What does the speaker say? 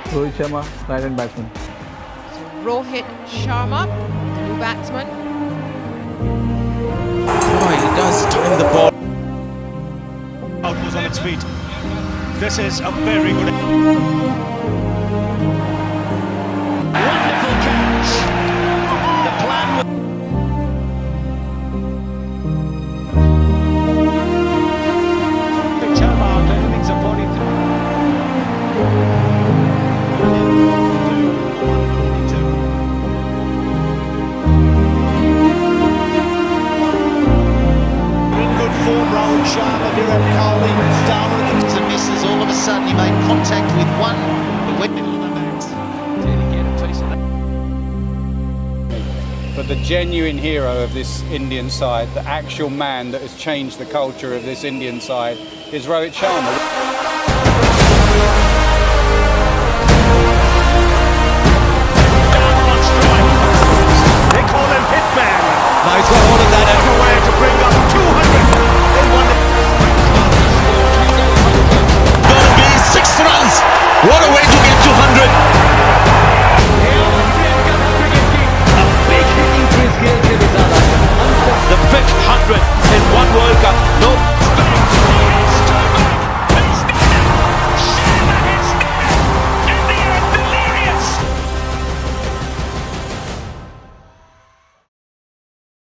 Rohit Sharma, right-hand batsman. Rohit Sharma, the new batsman. Oh, he does time the ball. Out was on its feet. This is a very good. Wonderful catch. The plan was. Sharma, everything's according to. ROHIT Sharma, Virat Kohli, Darwin and misses. All of a sudden he made contact with one. The went middle of the bat. Did he get a piece of that? But the genuine hero of this Indian side, the actual man that has changed the culture of this Indian side, is Rohit Sharma.